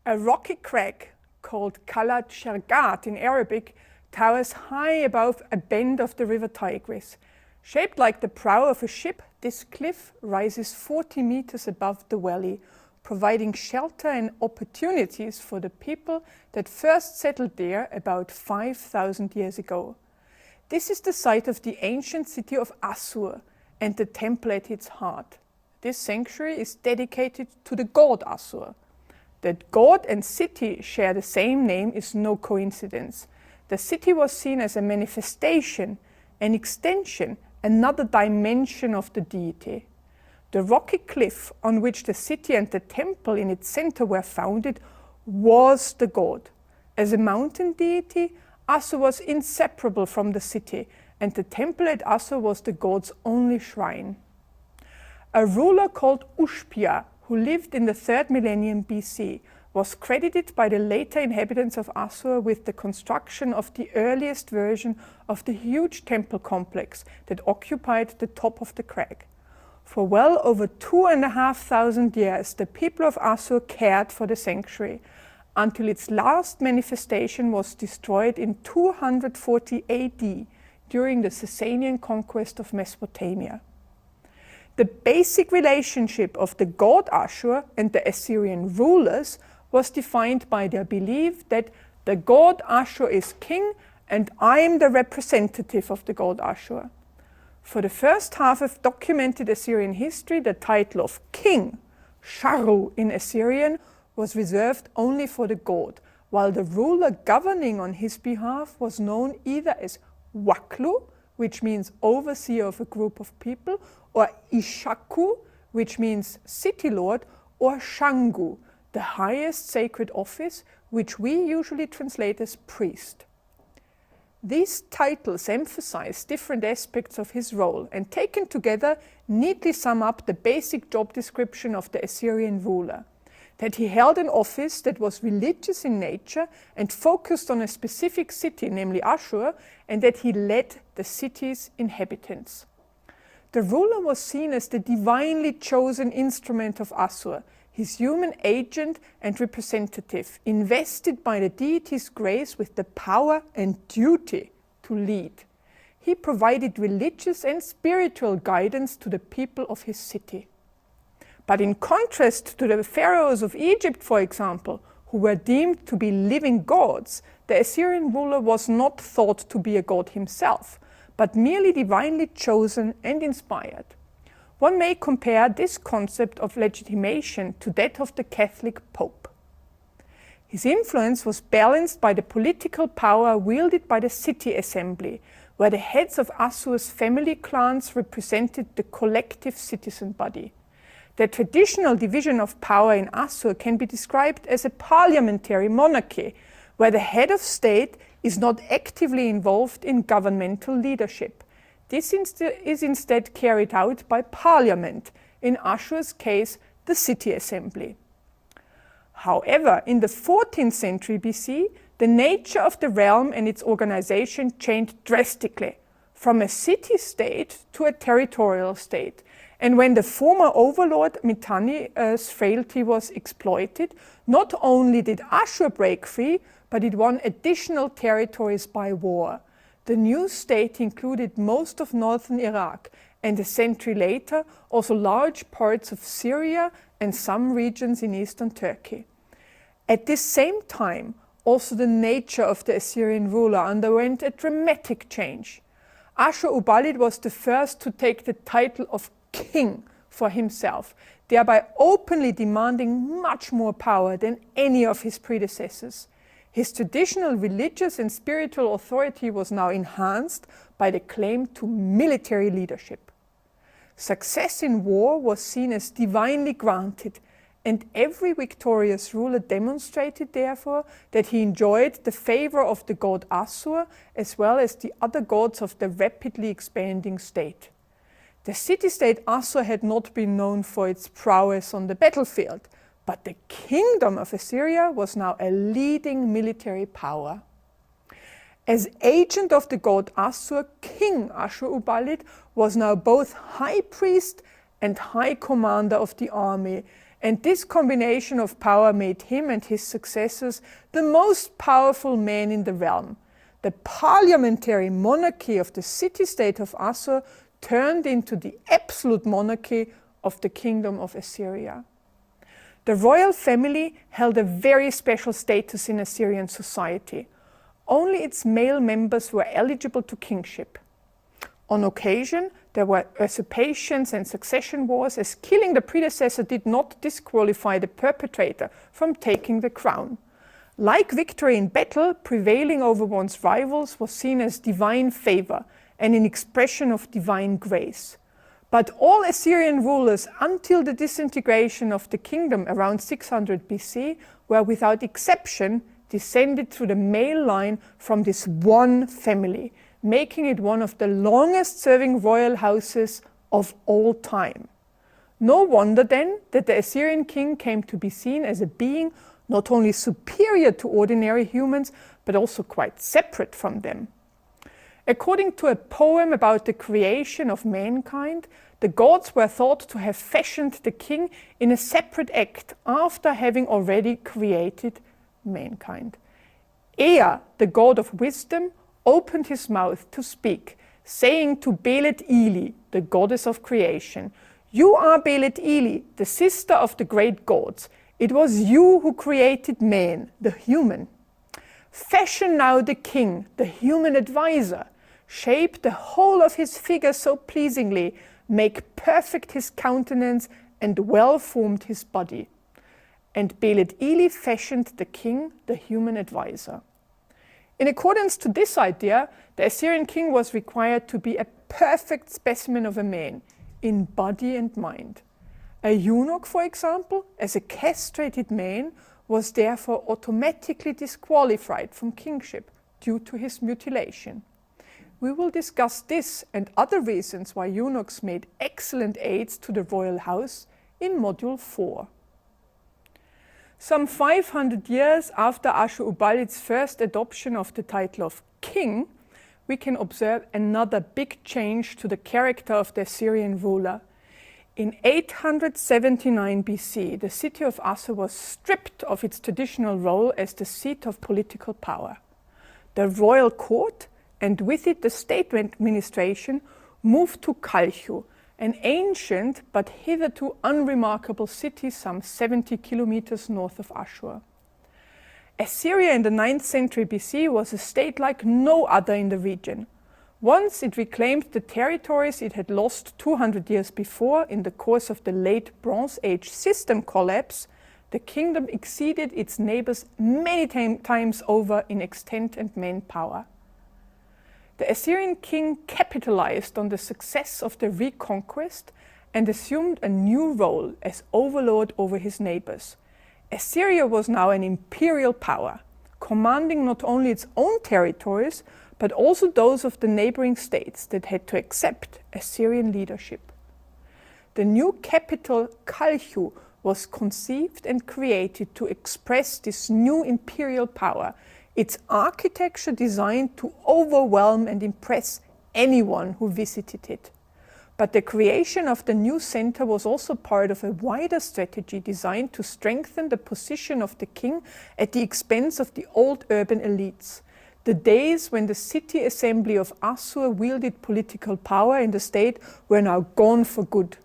A rocky crag called Kalat Shergat in Arabic towers high above a bend of the river Tigris. Shaped like the prow of a ship, this cliff rises 40 meters above the valley, providing shelter and opportunities for the people that first settled there about 5,000 years ago. This is the site of the ancient city of Ashur and the temple at its heart. This sanctuary is dedicated to the god Ashur. That god and city share the same name is no coincidence. The city was seen as a manifestation, an extension, another dimension of the deity. The rocky cliff on which the city and the temple in its center were founded was the god. As a mountain deity, Ashur was inseparable from the city, and the temple at Ashur was the god's only shrine. A ruler called Ushpia, who lived in the 3rd millennium BC, was credited by the later inhabitants of Ashur with the construction of the earliest version of the huge temple complex that occupied the top of the crag. For well over 2,500 years, the people of Ashur cared for the sanctuary, until its last manifestation was destroyed in 240 AD during the Sasanian conquest of Mesopotamia. The basic relationship of the god Ashur and the Assyrian rulers was defined by their belief that the god Ashur is king and I am the representative of the god Ashur. For the first half of documented Assyrian history, the title of king, Sharu in Assyrian, was reserved only for the god, while the ruler governing on his behalf was known either as Waklu, which means overseer of a group of people, or Ishaku, which means city lord, or Shangu, the highest sacred office, which we usually translate as priest. These titles emphasize different aspects of his role and taken together neatly sum up the basic job description of the Assyrian ruler, that he held an office that was religious in nature and focused on a specific city, namely Ashur, and that he led the city's inhabitants. The ruler was seen as the divinely chosen instrument of Ashur, his human agent and representative, invested by the deity's grace with the power and duty to lead. He provided religious and spiritual guidance to the people of his city. But in contrast to the pharaohs of Egypt, for example, who were deemed to be living gods, the Assyrian ruler was not thought to be a god himself, but merely divinely chosen and inspired. One may compare this concept of legitimation to that of the Catholic Pope. His influence was balanced by the political power wielded by the city assembly, where the heads of Ashur's family clans represented the collective citizen body. The traditional division of power in Ashur can be described as a parliamentary monarchy, where the head of state is not actively involved in governmental leadership. This is instead carried out by parliament, in Ashur's case, the city assembly. However, in the 14th century BC, the nature of the realm and its organization changed drastically, from a city-state to a territorial state. And when the former overlord Mitanni's frailty was exploited, not only did Ashur break free, but it won additional territories by war. The new state included most of northern Iraq, and a century later also large parts of Syria and some regions in eastern Turkey. At this same time, also the nature of the Assyrian ruler underwent a dramatic change. Ashur-uballit was the first to take the title of king for himself, thereby openly demanding much more power than any of his predecessors. His traditional religious and spiritual authority was now enhanced by the claim to military leadership. Success in war was seen as divinely granted, and every victorious ruler demonstrated, therefore, that he enjoyed the favor of the god Ashur as well as the other gods of the rapidly expanding state. The city-state Ashur had not been known for its prowess on the battlefield, but the kingdom of Assyria was now a leading military power. As agent of the god Ashur, King Ashur-uballit was now both high priest and high commander of the army, And this combination of power made him and his successors the most powerful men in the realm. The parliamentary monarchy of the city-state of Ashur turned into the absolute monarchy of the kingdom of Assyria. The royal family held a very special status in Assyrian society. Only its male members were eligible to kingship. On occasion, there were usurpations and succession wars, as killing the predecessor did not disqualify the perpetrator from taking the crown. Like victory in battle, prevailing over one's rivals was seen as divine favor and an expression of divine grace. But all Assyrian rulers until the disintegration of the kingdom around 600 BC were without exception descended through the male line from this one family, making it one of the longest-serving royal houses of all time. No wonder then that the Assyrian king came to be seen as a being not only superior to ordinary humans, but also quite separate from them. According to a poem about the creation of mankind, the gods were thought to have fashioned the king in a separate act after having already created mankind. Ea, the god of wisdom, opened his mouth to speak, saying to Belet Ili, the goddess of creation, "You are Belet Ili, the sister of the great gods. It was you who created man, the human. Fashion now the king, the human advisor. Shape the whole of his figure so pleasingly, make perfect his countenance, and well-formed his body." And Belet Ili fashioned the king, the human advisor. In accordance to this idea, the Assyrian king was required to be a perfect specimen of a man, in body and mind. A eunuch, for example, as a castrated man, was therefore automatically disqualified from kingship due to his mutilation. We will discuss this and other reasons why eunuchs made excellent aids to the royal house in Module 4. Some 500 years after Ashur-ubal's first adoption of the title of king, we can observe another big change to the character of the Assyrian ruler. In 879 BC, the city of Ashur was stripped of its traditional role as the seat of political power. The royal court, and with it the state administration, moved to Kalhu, an ancient but hitherto unremarkable city some 70 kilometers north of Ashur. Assyria in the 9th century BC was a state like no other in the region. Once it reclaimed the territories it had lost 200 years before in the course of the late Bronze Age system collapse, the kingdom exceeded its neighbors many times over in extent and manpower. The Assyrian king capitalized on the success of the reconquest and assumed a new role as overlord over his neighbors. Assyria was now an imperial power, commanding not only its own territories, but also those of the neighboring states that had to accept Assyrian leadership. The new capital, Kalhu, was conceived and created to express this new imperial power, its architecture designed to overwhelm and impress anyone who visited it. But the creation of the new center was also part of a wider strategy designed to strengthen the position of the king at the expense of the old urban elites. The days when the city assembly of Ashur wielded political power in the state were now gone for good.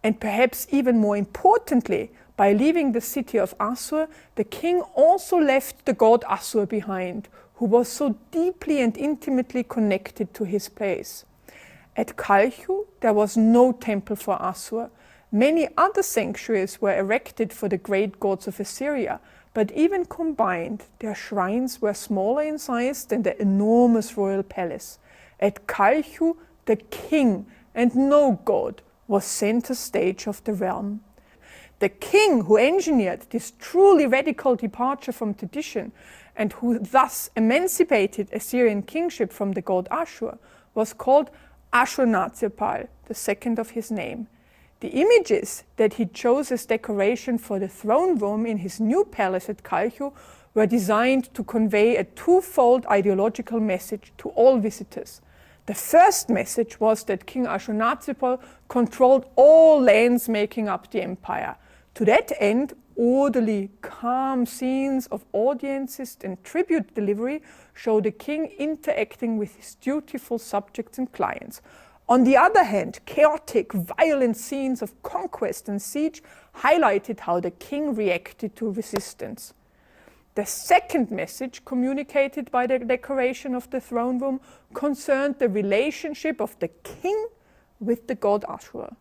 And perhaps even more importantly, by leaving the city of Ashur, the king also left the god Ashur behind, who was so deeply and intimately connected to his place. At Kalhu, there was no temple for Ashur. Many other sanctuaries were erected for the great gods of Assyria, but even combined, their shrines were smaller in size than the enormous royal palace. At Kalhu, the king and no god was center stage of the realm. The king who engineered this truly radical departure from tradition and who thus emancipated Assyrian kingship from the god Ashur was called Ashur-natsir-pal, the second of his name. The images that he chose as decoration for the throne room in his new palace at Kalhu were designed to convey a twofold ideological message to all visitors. The first message was that King Ashur-natsir-pal controlled all lands making up the empire. To that end, orderly, calm scenes of audiences and tribute delivery show the king interacting with his dutiful subjects and clients. On the other hand, chaotic, violent scenes of conquest and siege highlighted how the king reacted to resistance. The second message communicated by the decoration of the throne room concerned the relationship of the king with the god Ashur.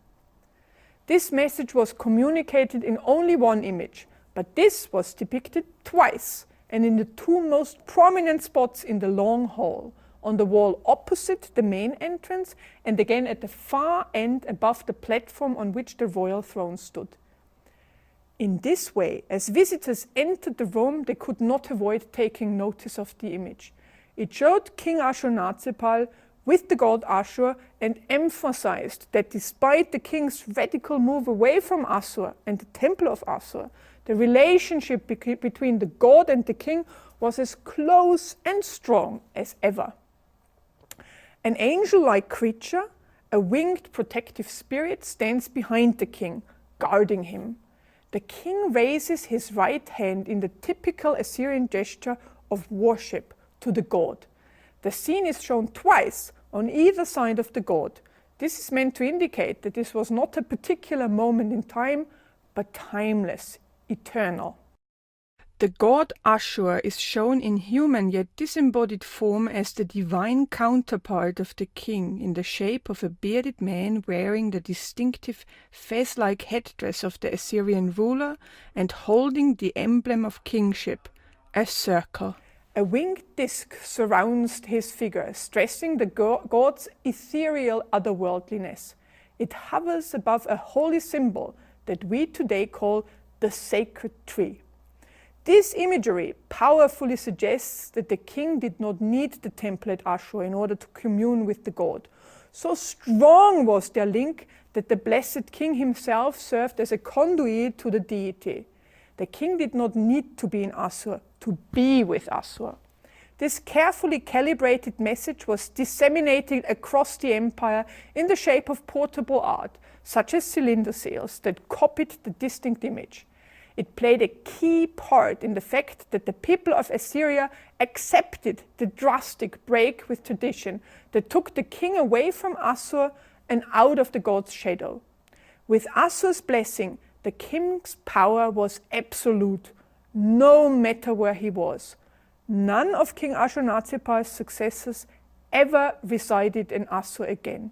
This message was communicated in only one image, but this was depicted twice and in the two most prominent spots in the long hall, on the wall opposite the main entrance and again at the far end above the platform on which the royal throne stood. In this way, as visitors entered the room, they could not avoid taking notice of the image. It showed King Ashurnazirpal with the god Ashur and emphasized that despite the king's radical move away from Assur and the temple of Assur, the relationship between the god and the king was as close and strong as ever. An angel-like creature, a winged protective spirit, stands behind the king, guarding him. The king raises his right hand in the typical Assyrian gesture of worship to the god. The scene is shown twice on either side of the god. This is meant to indicate that this was not a particular moment in time, but timeless, eternal. The god Ashur is shown in human yet disembodied form as the divine counterpart of the king in the shape of a bearded man wearing the distinctive fez-like headdress of the Assyrian ruler and holding the emblem of kingship, a circle. A winged disc surrounds his figure, stressing the god's ethereal otherworldliness. It hovers above a holy symbol that we today call the sacred tree. This imagery powerfully suggests that the king did not need the temple at Ashur in order to commune with the god. So strong was their link that the blessed king himself served as a conduit to the deity. The king did not need to be in Assur to be with Assur. This carefully calibrated message was disseminated across the empire in the shape of portable art, such as cylinder sails that copied the distinct image. It played a key part in the fact that the people of Assyria accepted the drastic break with tradition that took the king away from Assur and out of the god's shadow. With Assur's blessing, the king's power was absolute, no matter where he was. None of King Ashurnazirpal's successors ever resided in Assur again.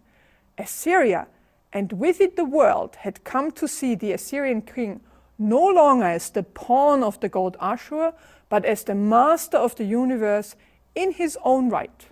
Assyria, and with it the world, had come to see the Assyrian king no longer as the pawn of the god Ashur, but as the master of the universe in his own right.